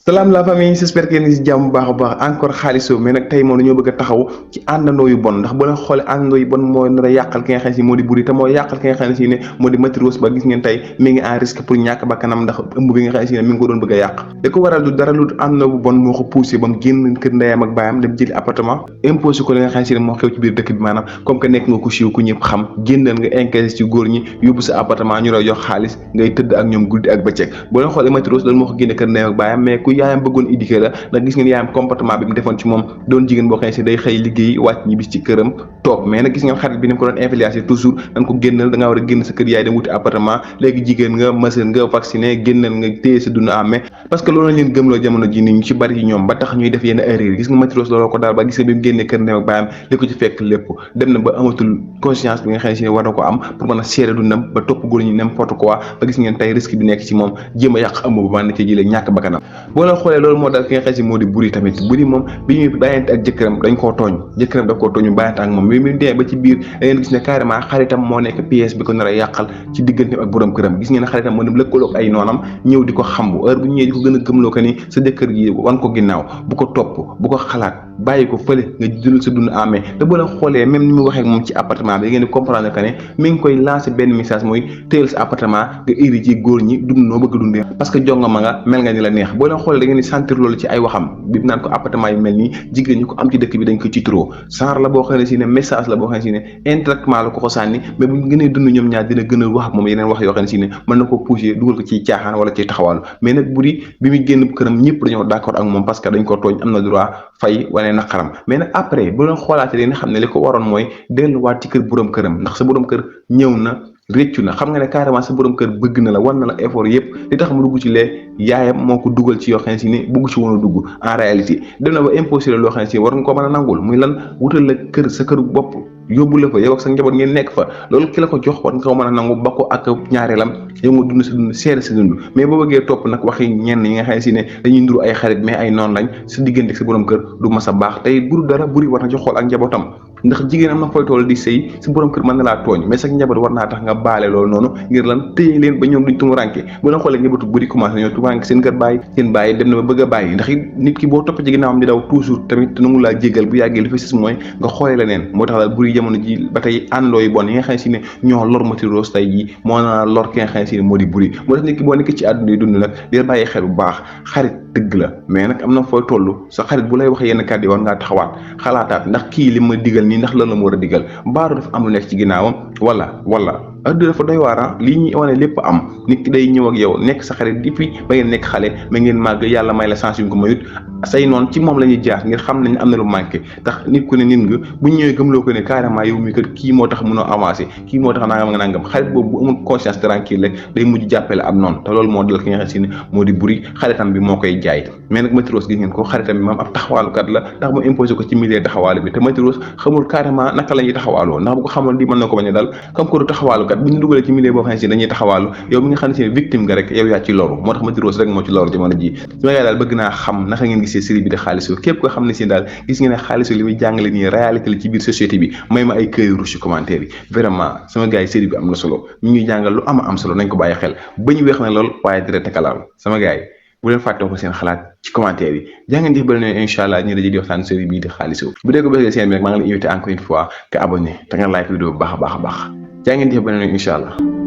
Salam la famille, j'espère que ni jàmm baax a baax encore xaaliso mais nag tey moom dañoo bëgg a taxaw ci àndandoo yu bon ndax bu leen xoolee àndandoo yu bon moo nar a yàqal ki nga xam ne si moo di Boury te moo yàqal ki nga xam ne si ne moo di Maty Rose ba gis ngeen tey mi ngi en risque pour ñàkk ba kanam ndax ëmb bi nga xam ne si ne mi ngi ko doon bëgg a yàq li ko waral du dara lu àndandoo bu bon moo ko poussé ba mu génn kër ndeyam ak baayam dem jëli appartement imposé ko li nga xam ne si ne moo xew ci biir dëkk bi maanaam comme que nekk nga ku siiw ku ñëpp xam génnal nga encaissé ci góor ñi yóbbu sa appartement ñu lay jox xaalis ngay tëdd ak ñoom guddi ak bëccëg bu leen xoolee Maty Rose loolu moo ko génne kër ndeyam ak baayam mais ku yaayam bëggoon éduquer la ndax gis ngeen yaayam comportement bi mu defoon ci moom doon jigéen boo xam ne si day xëy liggéey wàcc ñi bis ci këram toog mais nag gis ngeen xarit bi ni mu ko doon influencé toujours dañ ko génnal da ngaa war a génn sa kër yaay dem wuti appartement léegi jigéen nga mësën nga vacciné génnal nga téye sa dund amee parce que loolu lañ leen gëmloo jamono ji ni ñu ci bari ci ñoom ba tax ñuy def yenn erreur gis nga Maty Rose looloo ko daal ba gis nga bi mu génnee kër ndeyam ak baayam li ko ci fekk lépp dem na ba amatul conscience bi nga xam ne si ne war na ko am pour mën a seere dundam ba topp góor ñi n'importe quoi ba gis ngeen tey risque bi nekk ci moom jéem a yàq ëmb bu mën na ci jëlee ñàkk bakkanam boo leen xoolee loolu moo dal ki nga xam ne si moo di Boury tamit Boury moom bi ñuy bàyyante ak jëkkëram dañ koo tooñ jëkkëram daf koo tooñ ñu bàyyante ak moom mais mu dee ba ci biir da ngeen gis ne carrément xaritam moo nekk pièce bi ko nar a yàqal ci digganteem ak borom këram gis ngeen ne xaritam moo dem lëkkaloog ay noonam ñëw di ko xambu heure bu ñëwee di ko gën a gëmloo ko ni sa jëkkër gi wan ko ginnaaw bu ko topp bu ko xalaat bàyyi ko fële nga dundal sa dund amee te boo leen xoolee même ni mu waxee moom ci appartement bi da ngeen di comprendre que ne mi ngi koy lancer benn message mooy téyel sa appartement nga iri ci góor ñi dund noo bëgg a dundee parce que jonga ma nga mel nga ni la neex boo leen xoolee da ngeen di sentir loolu ci ay waxam bi naan ko appartement yu mel nii jigéen ñi ko am ci dëkk bi dañ ko ci trop genre la boo xam ne si ne message la boo xam ne si ne indirectement la ko sànni mais bu ñu gënee dund ñoom ñaar dina gën a wax ak moom yeneen wax yoo xam ne si ne mën na ko pousser dugal ko ci caaxaan wala ci taxawaalu mais nag Boury bi muy génn këram ñëpp dañoo d'accord ak moom parce que dañ ko tooñ am na droit fay wane naqaram mais nag après bu leen xoolaatee leen xam ne li ko waroon mooy delluwaat ci kër borom këram ndax sa borom kër ñëw na réccu na xam nga ne carrément sa borom kër bëgg na la war na la effort yëpp li tax mu dugg ci lee yaayam moo ko dugal ci yoo xam ne si ne bëgg ci woon a dugg en réalité dem na ba imposé la loo xam ne si war nga ko mën a nangul muy lan wutal la kër sa këru bopp yóbbu la fa yow ak sa njaboot ngeen nekk fa loolu ki la ko jox war nga ko mën a nangu ba ko ak ñaareelam yow nga dund sa dund seere sa dund mais boo bëggee topp nag waxi ñenn ñi nga xam ne si ne dañuy nduru ay xarit mais ay noonu lañ sa diggante ak sa borom kër du mas a baax tey buru dara Boury war na jox xool ak njabootam ndax jigéen am na fooy tool di sëy sa borom kër mën na laa tooñ mais sa njaboot war naa tax nga baale loolu noonu ngir lan téye leen ba ñoom duñ tumuranke bu leen xoolee njabootu Boury commencé ñoo tumuranke seen kër bàyyi seen bàyyi dem na ba bëgg a bàyyi ndax nit ki boo topp ci ginnaawam di daw toujours tamit te nangu laa jéggal bu yàggee li fa sis mooy nga xoolee leneen moo tax daal Boury jamono ji ba tey àndoo yu bon yi nga xam ne si ne ñoo lor Maty Rose tey jii moo na lor ki nga xam ne si ne moo di Boury moo tax nit ki boo nekk ci àdduna yi dund nag di bàyyi xel bu baax xarit dëgg la mais nag am na fooy toll sa xarit bu lay wax yenn kàddu yi war ngaa taxawaat xalaataat ndax kii li ma digal nii ndax lan la ma war a digal mbaaru dafa am lu nekk ci ginnaawam wala adduna dafa doy waar lii ñuy wane lépp am nit ki day ñëw ak yow nekk sa xarit depuis ba ngeen nekk xale ma ngeen màgg yàlla may la chance yu nga ko mayut say noonu ci moom la ñuy jaar ngir xam nañ am na lu manqué tax nit ku ne nit nga bu ñëwee gëmloo ko ne carrément yow mi kat kii moo tax mënoo avancé kii moo tax nangam xarit boobu bu amul conscience tranquille rek day mujj jàppale am noonu te loolu moo dal ki nga xam si ne moo di Boury xaritam bi moo koy jaay mais nag Maty Rose gis ngeen ko xaritam bi moom ab taxawaalukat la ndax mu imposé ko ci milieu taxawaalu bi te Maty Rose xamul carrément naka la ñuy taxawaaloo ndax bu ko xamoon di mën na ko bañ a dal comme que du taxawaalukat bu ñu dugalee ci milieu boo xam ne si dañuy taxawaalu yow mi nga xam ne si victime nga rek yow yaa ci loru moo tax Maty Rose rek moo ci loru jamono ji su ma daal bëgg naa xam naka ngeen gisee série bi di Xaalisu képp koo xam ne si daal gis ngeen ne Xaalisu li muy jàngale nii réalité la ci biir société bi may ma ay këy rouge ci commentaire yi vraiment sama gars yi série bi am na solo ñu ngi jàngal lu am solo nañ ko bàyyi xel ba ñu weex na lool waaye dina tekalaal sama gars yi bu leen fàtte ko seen xalaat ci commentaire yi jaa ngeen jëf ba leen incha allah ñu daje di waxtaan série bii di Xaalisu bu dee ko bëggee seen bi rek maa ngi lay invité encore une fois nga abonné te nga like vidéo bu baax a baax jaa ngeen jëf ba leen incha allah